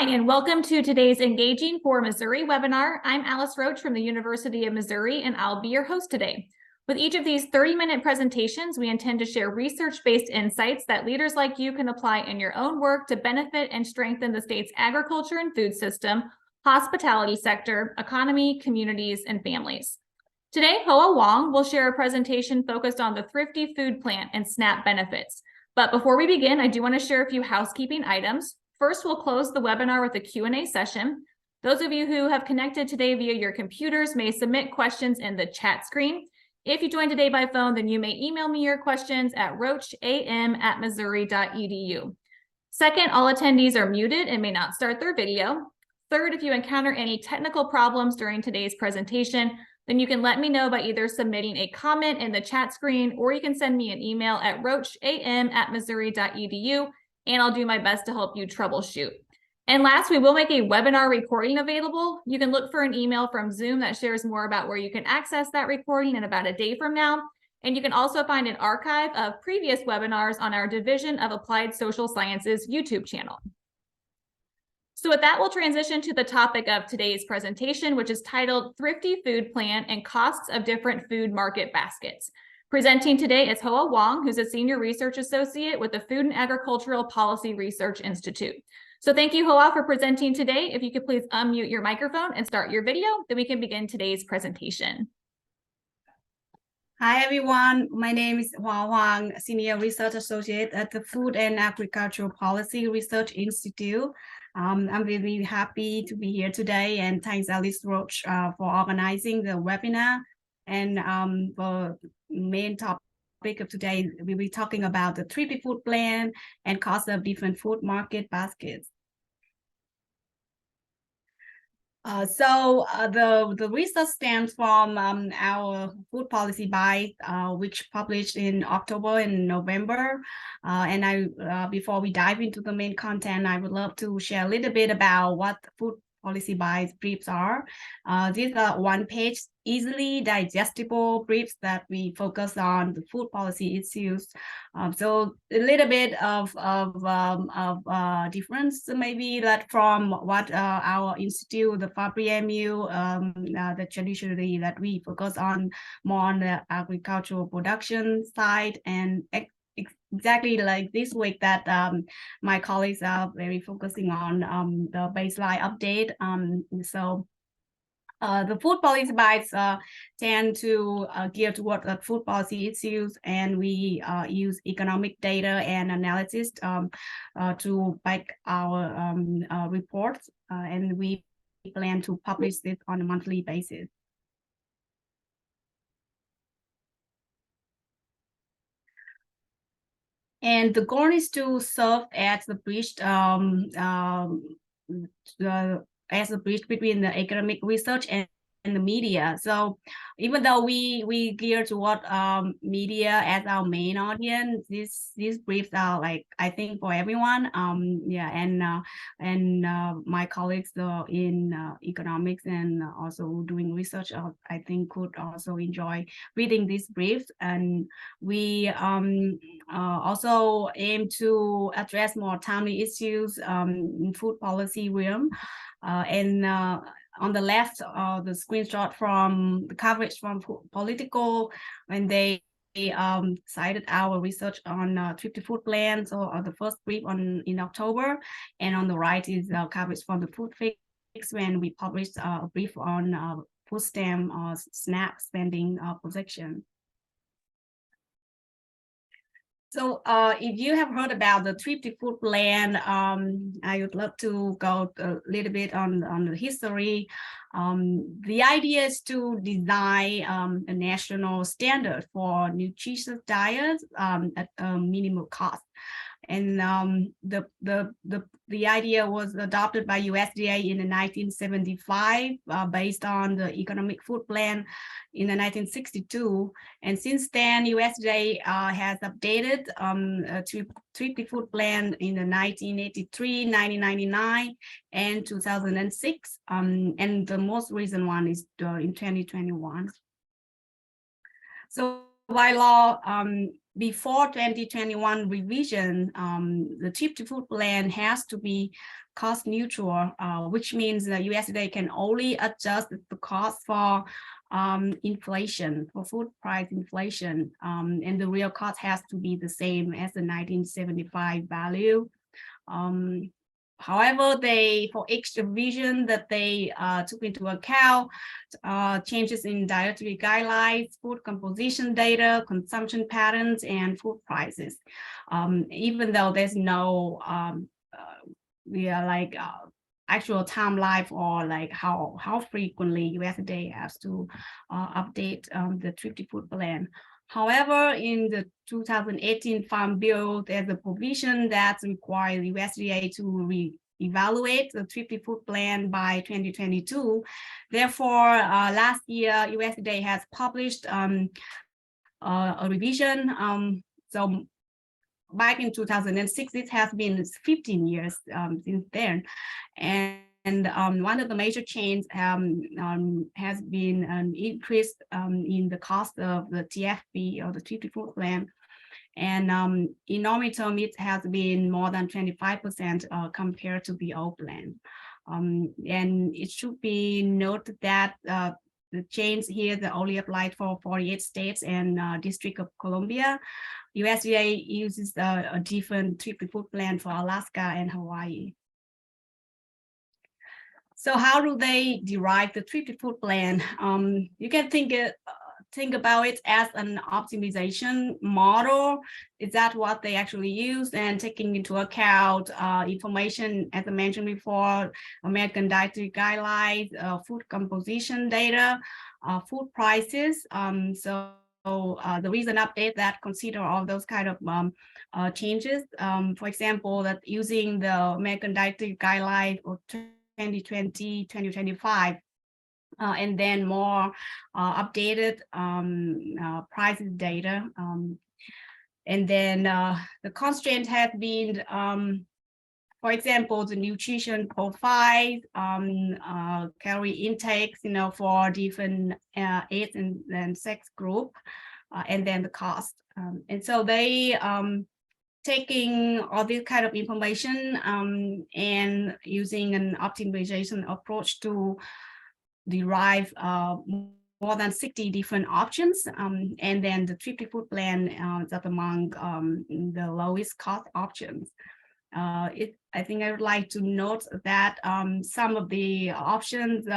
Hi, and welcome to today's Engaging for Missouri webinar. I'm Alice Roach from the University of Missouri, and I'll be your host today. With each of these 30-minute presentations, we intend to share research-based insights that leaders like you can apply in your own work to benefit and strengthen the state's agriculture and food system, hospitality sector, economy, communities, and families. Today, Hoa Hoang will share a presentation focused on the Thrifty Food Plan and SNAP benefits. But before we begin, I do want to share a few housekeeping items. First, we'll close the webinar with a Q&A session. Those of you who have connected today via your computers may submit questions in the chat screen. If you joined today by phone, then you may email me your questions at roacham@missouri.edu. Second, all attendees are muted and may not start their video. Third, if you encounter any technical problems during today's presentation, then you can let me know by either submitting a comment in the chat screen, or you can send me an email at roacham@missouri.edu, and I'll do my best to help you troubleshoot. And last, we will make a webinar recording available. You can look for an email from Zoom that shares more about where you can access that recording in about a day from now. And you can also find an archive of previous webinars on our Division of Applied Social Sciences YouTube channel. So with that, we'll transition to the topic of today's presentation, which is titled Thrifty Food Plan and Costs of Different Food Market Baskets. Presenting today is Hoa Hoang, who's a Senior Research Associate with the Food and Agricultural Policy Research Institute. So thank you, Hoa, for presenting today. If you could please unmute your microphone and start your video, then we can begin today's presentation. Hi, everyone. My name is Hoa Hoang, Senior Research Associate at the Food and Agricultural Policy Research Institute. I'm really happy to be here today, and thanks Alice Roach for organizing the webinar. And the main topic of today, we'll be talking about the Thrifty Food Plan and cost of different food market baskets. The research stems from our food policy guide, which published in October and November. Before we dive into the main content, I would love to share a little bit about what food policy guide briefs are. These are one-page, easily digestible briefs that we focus on the food policy issues. So a little bit of difference, maybe that from what our institute, the FAPRI MU, the traditionally that we focus on more on the agricultural production side, and exactly like this week that my colleagues are very focusing on the baseline update. The food policy guides tend to gear toward the food policy issues, and we use economic data and analysis to back our reports, and we plan to publish this on a monthly basis. And the goal is to serve as the bridge between the academic research and the media. So even though we gear toward media as our main audience, these briefs are, like, I think, for everyone. My colleagues in economics and also doing research, I think, could also enjoy reading these briefs. And we also aim to address more timely issues in food policy realm. On the left, the screenshot from the coverage from Political, when they cited our research on Thrifty Food Plan, so the first brief in October. And on the right is coverage from the Food Fix, when we published a brief on food stamp SNAP spending projection. So if you have heard about the Thrifty Food Plan, I would love to go a little bit on the history. The idea is to design a national standard for nutritious diets at a minimal cost. And the idea was adopted by USDA in 1975 based on the Economic Food Plan in 1962. And since then, USDA has updated Thrifty Food Plan in the 1983, 1999, and 2006. And the most recent one is in 2021. So by law, before 2021 revision, the Thrifty Food Plan has to be cost neutral, which means the USDA can only adjust the cost for inflation, for food price inflation, and the real cost has to be the same as the 1975 value. However, for each division that they took into account changes in dietary guidelines, food composition data, consumption patterns, and food prices. Even though there's no actual timeline or like how frequently USDA has to update the Thrifty Food Plan. However, in the 2018 Farm Bill, there's a provision that requires USDA to evaluate the Thrifty Food Plan by 2022. Therefore, last year, USDA has published a revision. So back in 2006, it has been 15 years since then. And one of the major changes has been an increase in the cost of the TFP or the Thrifty Food Plan. And in nominal term, it has been more than 25% compared to the old plan. And it should be noted that the change here that only applied for 48 states and District of Columbia. USDA uses a different Thrifty Food Plan for Alaska and Hawaii. So how do they derive the Thrifty Food Plan? You can think about it as an optimization model. Is that what they actually use? And taking into account information, as I mentioned before, American Dietary Guidelines, food composition data, food prices. So the recent update that consider all those kind of changes. For example, that using the American Dietary Guidelines for 2020, 2025, and then more updated prices data. And then the constraint has been, for example, the nutrition profile, calorie intakes, for different age and sex group, and then the cost. And so they taking all this kind of information and using an optimization approach to derive more than 60 different options. And then the Thrifty Food Plan is among the lowest cost options. I think I would like to note that some of the options,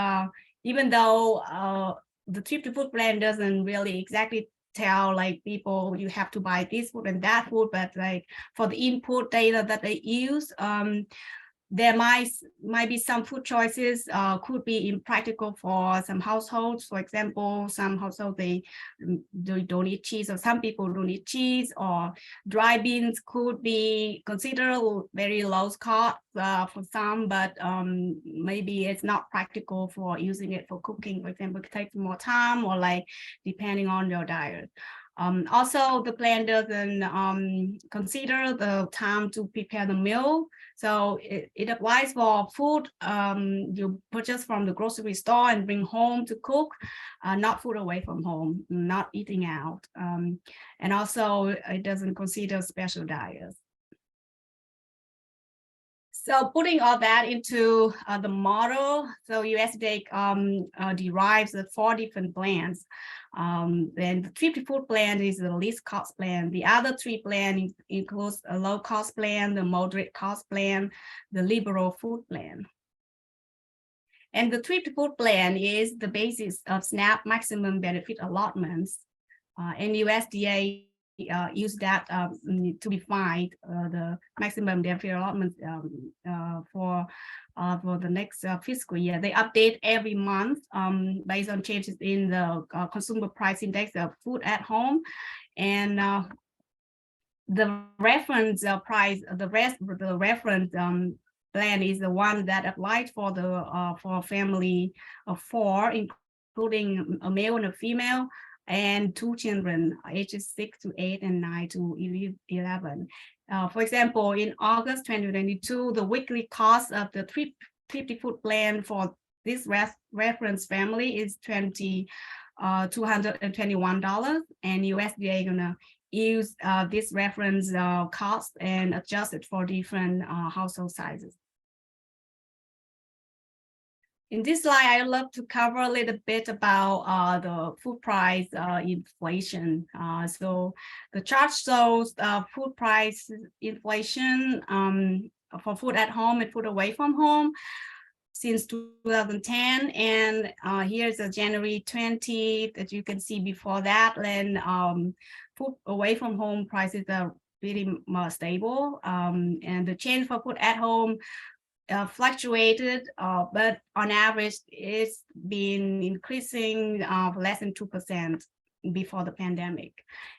even though the Thrifty Food Plan doesn't really exactly tell like people you have to buy this food and that food, but like for the input data that they use, there might be some food choices could be impractical for some households. For example, some households they don't eat cheese, or some people don't eat cheese, or dry beans could be considered very low cost for some, but maybe it's not practical for using it for cooking. For example, it takes more time, or like depending on your diet. Also, the plan doesn't consider the time to prepare the meal. So it applies for food you purchase from the grocery store and bring home to cook, not food away from home, not eating out. And also, it doesn't consider special diets. So putting all that into the model, so USDA derives the 4 different plans. And the Thrifty Food Plan is the least cost plan. The other 3 plans includes a low cost plan, the moderate cost plan, the liberal food plan. And the Thrifty Food Plan is the basis of SNAP maximum benefit allotments. And USDA use that to define the maximum benefit allotment for the next fiscal year. They update every month based on changes in the consumer price index of food at home, and the reference price, the reference plan is the one that applies for the for a family of 4, including a male and a female, and 2 children, ages 6 to 8 and 9 to 11. For example, in August 2022, the weekly cost of the Thrifty Food Plan for this reference family is $20 $221, and USDA gonna use this reference cost and adjust it for different household sizes. In this slide, I would love to cover a little bit about the food price inflation. So the chart shows food price inflation for food at home and food away from home since 2010. And here's a January 20 that you can see before that. Then food away from home prices are pretty more stable. And the change for food at home fluctuated, but on average, it's been increasing less than 2% before the pandemic.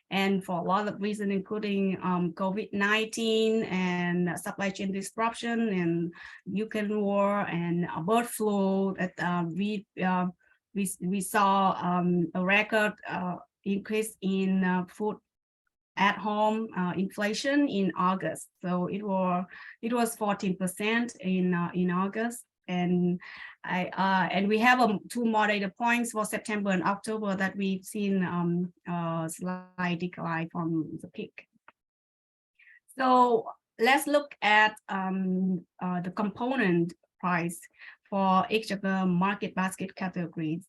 And for a lot of reasons, including COVID-19 and supply chain disruption and Ukraine war and bird flu, that we saw a record increase in food at home inflation in August. So it was 14% in August, and we have two more data points for September and October that we've seen a slight decline from the peak. So let's look at the component price for each of the market basket categories.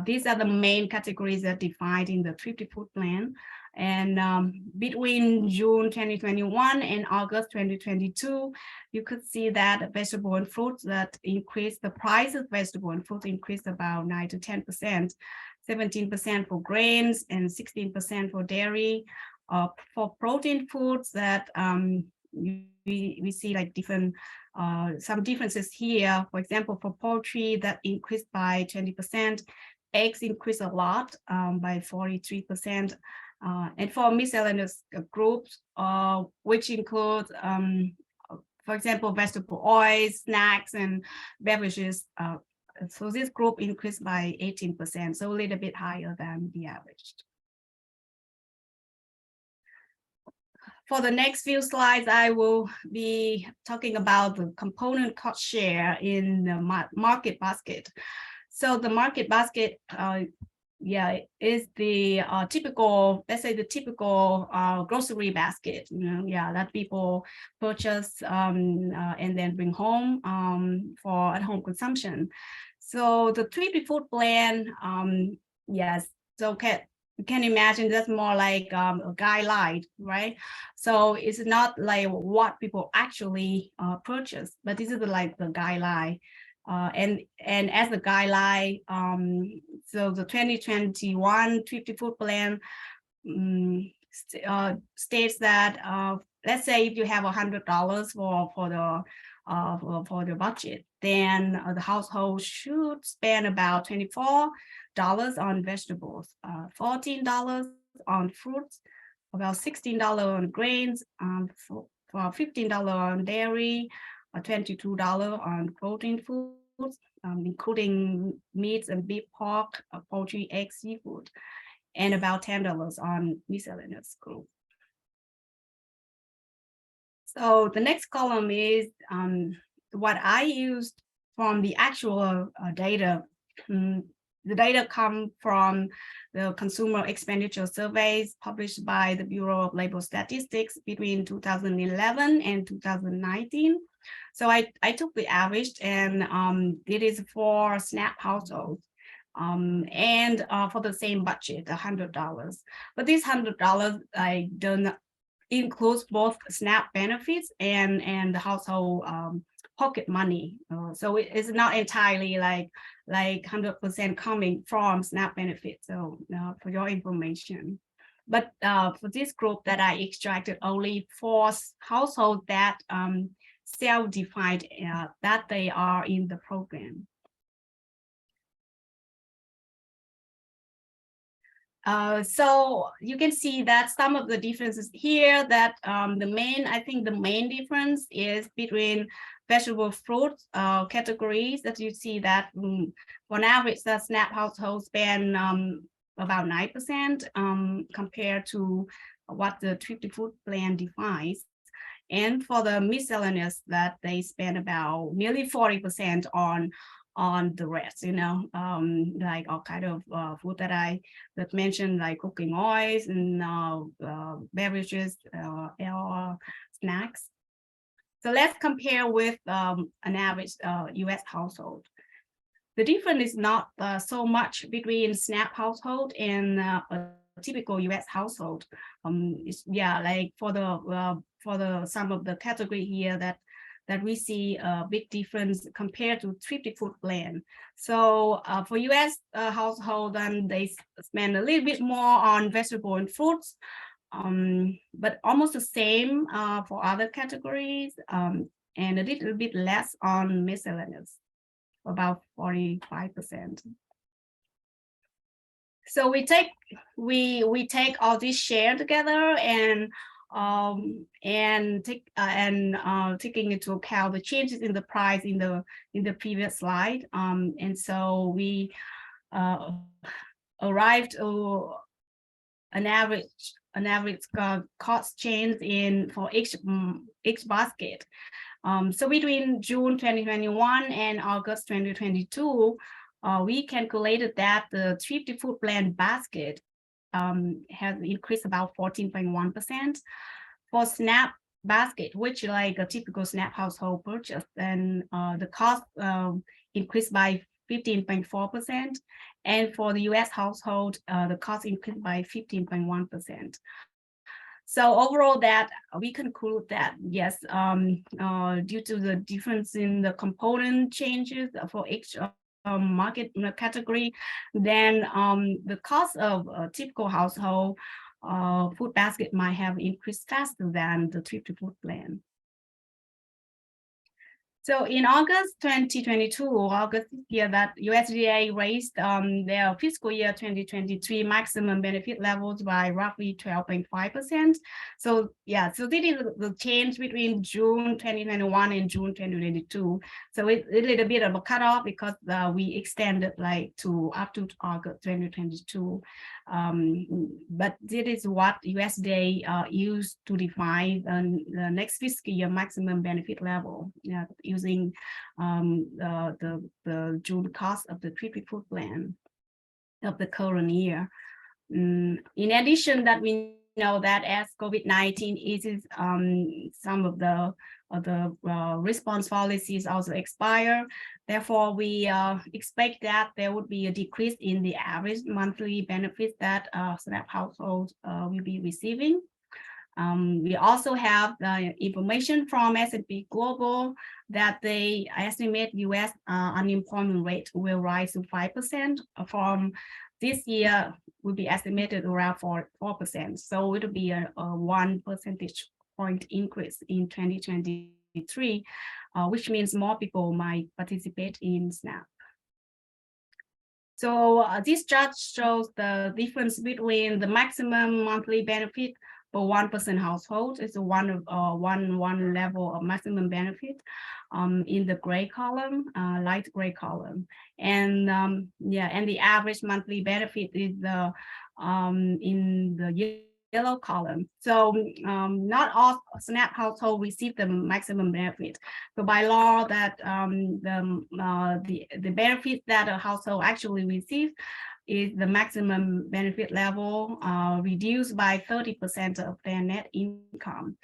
These are the main categories that defined in the Thrifty Food Plan. And between June 2021 and August 2022, you could see that vegetable and fruits that increased, the price of vegetable and fruit increased about 9 to 10%, 17% for grains and 16% for dairy. For protein foods that we see like different, some differences here. For example, for poultry that increased by 20%, eggs increased a lot by 43%. And for miscellaneous groups, which include, for example, vegetable oils, snacks, and beverages. So this group increased by 18%, so a little bit higher than the average. For the next few slides, I will be talking about the component cost share in the market basket. So the market basket, is the typical, let's say the typical grocery basket, that people purchase and then bring home for at-home consumption. So the Thrifty Food Plan, so you can imagine that's more like a guideline, right? So it's not like what people actually purchase, but this is like the guideline. And as a guideline, so the 2021 Thrifty Food Plan states that let's say if you have $100 for the budget, then the household should spend about $24 on vegetables, $14 on fruits, about $16 on grains, for $15 on dairy, $22 on protein foods, including meats and beef, pork, poultry, eggs, seafood, and about $10 on miscellaneous group. So the next column is what I used from the actual data. The data come from the consumer expenditure surveys published by the Bureau of Labor Statistics between 2011 and 2019. So I took the average, and it is for SNAP households and for the same budget, $100. But this $100 I don't includes both SNAP benefits and the household pocket money. So it's not entirely like 100% coming from SNAP benefits. So for your information. But for this group that I extracted only for households that self-defined that they are in the program. So you can see that some of the differences here, that the main difference is between vegetable fruit categories, that you see that on average the SNAP households spend about 9% compared to what the Thrifty Food Plan defines. And for the miscellaneous, that they spend about nearly 40% on on the rest, like all kind of food that mentioned, like cooking oils and beverages or snacks. So let's compare with an average US household. The difference is not so much between SNAP household and a typical US household. Like for the some of the category here that we see a big difference compared to Thrifty Food Plan. So for US household, they spend a little bit more on vegetable and fruits, but almost the same for other categories, and a little bit less on miscellaneous, about 45%. So we take all this share together and taking into account the changes in the price in the previous slide, and so we arrived to an average cost change for each basket. So between June 2021 and August 2022, we calculated that the Thrifty Food Plan basket has increased about 14.1%. For SNAP basket, which like a typical SNAP household purchase, then the cost increased by 15.4%. And for the US household, the cost increased by 15.1%. So overall, that we conclude that yes, due to the difference in the component changes for each market category, then the cost of a typical household food basket might have increased faster than the Thrifty Food Plan. So in August 2022, that USDA raised their fiscal year 2023 maximum benefit levels by roughly 12.5%. So yeah, so this is the change between June 2021 and June 2022. So it's a little bit of a cutoff because we extended like to up to August 2022. But this is what USDA used to define the next fiscal year maximum benefit level, using the June cost of the Thrifty Food Plan of the current year. In addition, that we know that as COVID-19 eases, some of the response policies also expire. Therefore, we expect that there would be a decrease in the average monthly benefits that SNAP households will be receiving. We also have the information from S&P Global that they estimate US unemployment rate will rise to 5% from this year will be estimated around 4%. So it'll be a 1 percentage point increase in 2023, which means more people might participate in SNAP. So this chart shows the difference between the maximum monthly benefit for 1% household. It's one level of maximum benefit in the gray column, light gray column, and and the average monthly benefit is in the yellow column. So not all SNAP household receive the maximum benefit. So by law, that the benefit that a household actually receives is the maximum benefit level reduced by 30% of their net income.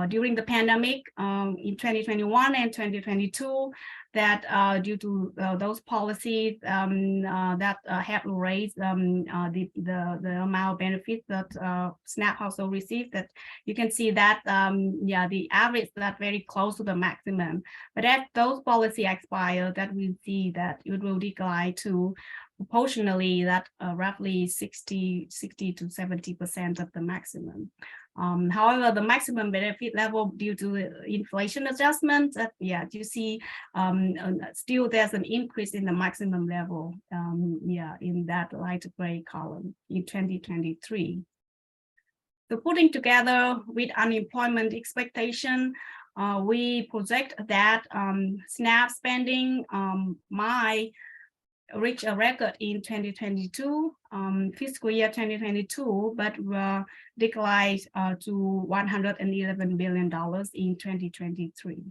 During the pandemic in 2021 and 2022, that due to those policies that have raised the amount of benefits that SNAP household received, that you can see that the average that very close to the maximum. But as those policies expire, that we see that it will decline to proportionally that roughly 60 to 70% of the maximum. However, the maximum benefit level due to the inflation adjustment, you see still there's an increase in the maximum level in that light gray column in 2023. So putting together with unemployment expectation, we project that SNAP spending might reach a record in 2022, fiscal year 2022, but will decline to $111 billion in 2023.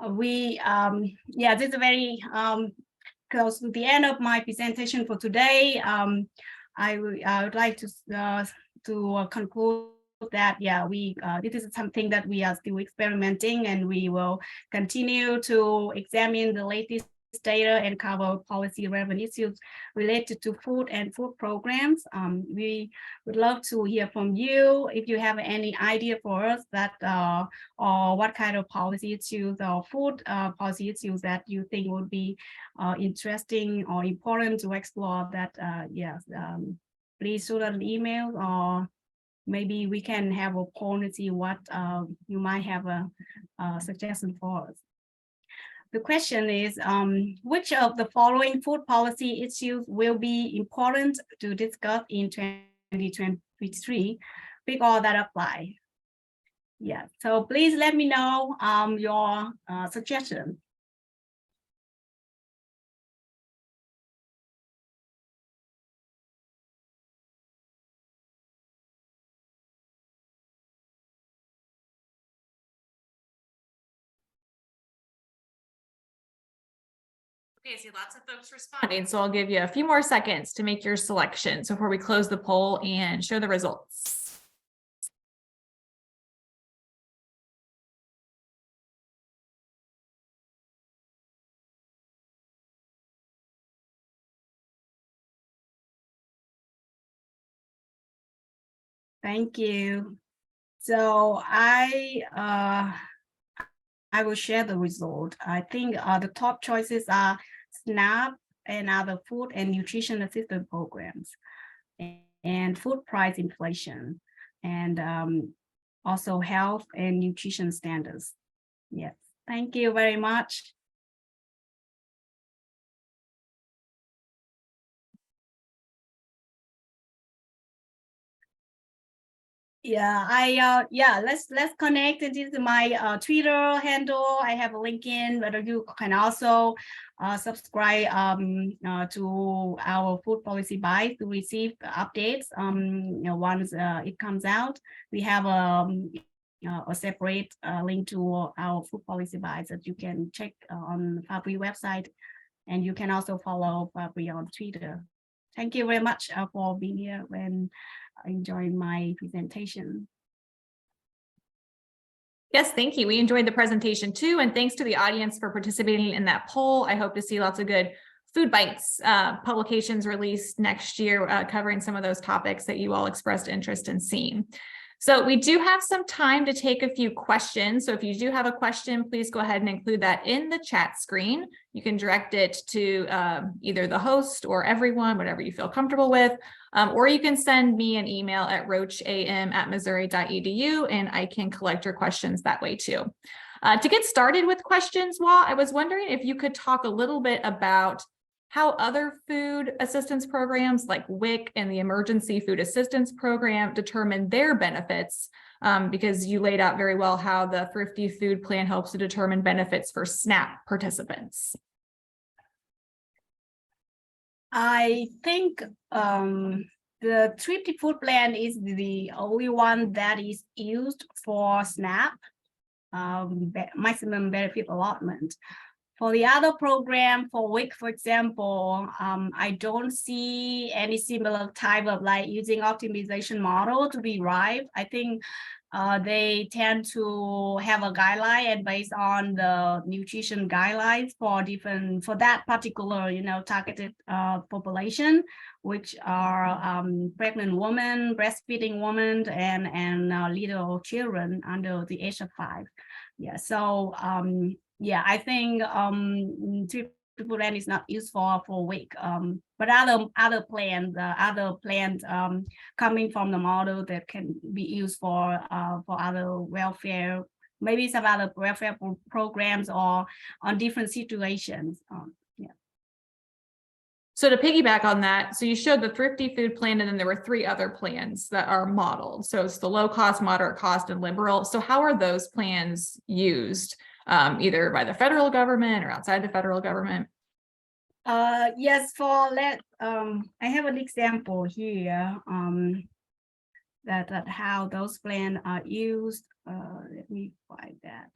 This is very close to the end of my presentation for today. I would like to conclude that this is something that we are still experimenting, and we will continue to examine the latest data and cover policy relevant issues related to food and food programs. We would love to hear from you if you have any idea for us that or what kind of policy issues or food policy issues that you think would be interesting or important to explore. That please shoot an email, or maybe we can have a poll to see what you might have a suggestion for us. The question is, which of the following food policy issues will be important to discuss in 2023? Pick all that apply. Yeah, so please let me know your suggestion. Okay, I see lots of folks responding, so I'll give you a few more seconds to make your selections before we close the poll and show the results. Thank you. So I will share the result. I think the top choices are SNAP and other food and nutrition assistance programs, and food price inflation, and also health and nutrition standards. Yes, thank you very much. Let's connect. This is my Twitter handle. I have a LinkedIn, but you can also subscribe to our food policy bites to receive updates. Once it comes out, we have a separate link to our food policy bites that you can check on the FAPRI website, and you can also follow FAPRI on Twitter. Thank you very much for being here and enjoying my presentation. Yes, thank you. We enjoyed the presentation too, and thanks to the audience for participating in that poll. I hope to see lots of good food bites publications released next year covering some of those topics that you all expressed interest in seeing. So we do have some time to take a few questions. So if you do have a question, please go ahead and include that in the chat screen. You can direct it to either the host or everyone, whatever you feel comfortable with, or you can send me an email at roacham@missouri.edu, and I can collect your questions that way too. To get started with questions, Hoa, I was wondering if you could talk a little bit about how other food assistance programs like WIC and the Emergency Food Assistance Program determine their benefits, because you laid out very well how the Thrifty Food Plan helps to determine benefits for SNAP participants. I think the Thrifty Food Plan is the only one that is used for SNAP, maximum benefit allotment. For the other program, for WIC, for example, I don't see any similar type of like using optimization model to be derived. I think they tend to have a guideline, and based on the nutrition guidelines for that particular, targeted population, which are pregnant women, breastfeeding women, and little children under the age of 5. Yeah, so I think Thrifty Food Plan is not useful for WIC, but other plans coming from the model that can be used for other welfare, maybe some other welfare programs or on different situations. So to piggyback on that, so you showed the Thrifty Food Plan, and then there were 3 other plans that are modeled. So it's the low cost, moderate cost, and liberal. So how are those plans used, either by the federal government or outside the federal government? Yes, for that, I have an example here that how those plans are used. Let me find that.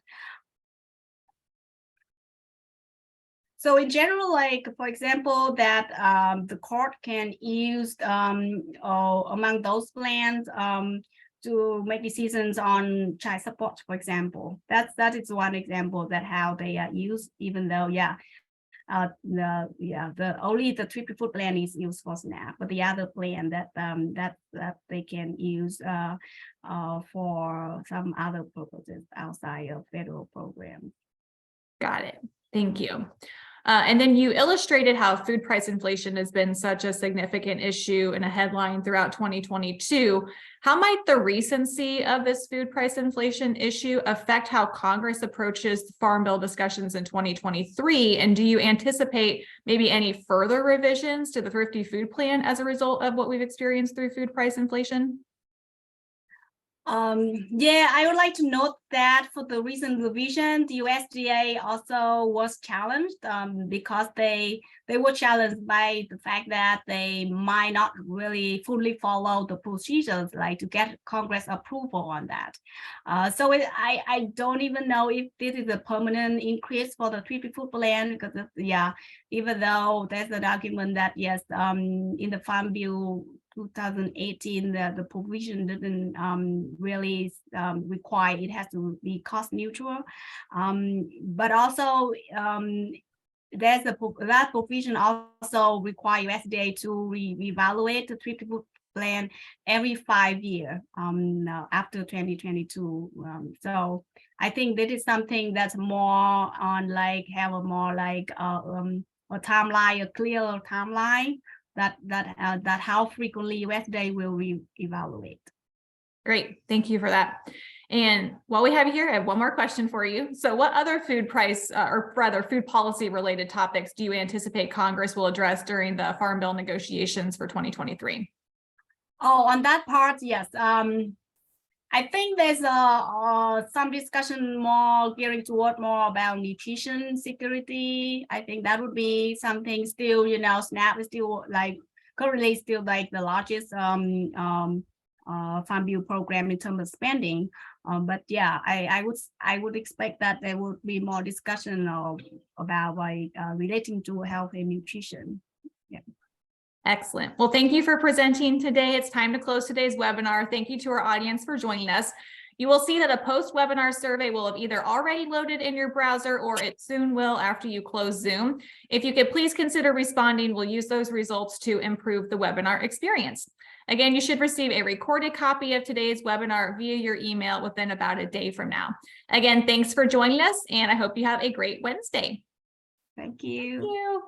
So in general, like for example, that the court can use among those plans to make decisions on child support, for example. That is one example that how they are used, even though only the Thrifty Food Plan is used for SNAP, but the other plan that they can use for some other purposes outside of federal programs. Got it. Thank you. And then you illustrated how food price inflation has been such a significant issue in a headline throughout 2022. How might the recency of this food price inflation issue affect how Congress approaches the Farm Bill discussions in 2023? And do you anticipate maybe any further revisions to the Thrifty Food Plan as a result of what we've experienced through food price inflation? I would like to note that for the recent revision, the USDA also was challenged because they were challenged by the fact that they might not really fully follow the procedures, like to get Congress approval on that. I don't even know if this is a permanent increase for the Thrifty Food Plan, because even though there's an argument that yes, in the Farm Bill 2018, the provision didn't really require it has to be cost neutral, but also there's that provision also require USDA to reevaluate the Thrifty Food Plan every 5 years after 2022. So I think that is something that's more on like have a more like a timeline, a clearer timeline. That how frequently USDA will reevaluate. Great, thank you for that. And while we have you here, I have one more question for you. So what other food price or rather food policy related topics do you anticipate Congress will address during the Farm Bill negotiations for 2023? Oh, on that part, yes. I think there's some discussion more gearing toward more about nutrition security. I think that would be something still, SNAP is still like currently still like the largest Farm Bill program in terms of spending. But yeah, I would expect that there would be more discussion about like relating to health and nutrition. Yeah. Excellent. Well, thank you for presenting today. It's time to close today's webinar. Thank you to our audience for joining us. You will see that a post-webinar survey will have either already loaded in your browser or it soon will after you close Zoom. If you could please consider responding, we'll use those results to improve the webinar experience. Again, you should receive a recorded copy of today's webinar via your email within about a day from now. Again, thanks for joining us, and I hope you have a great Wednesday. Thank you. Thank you.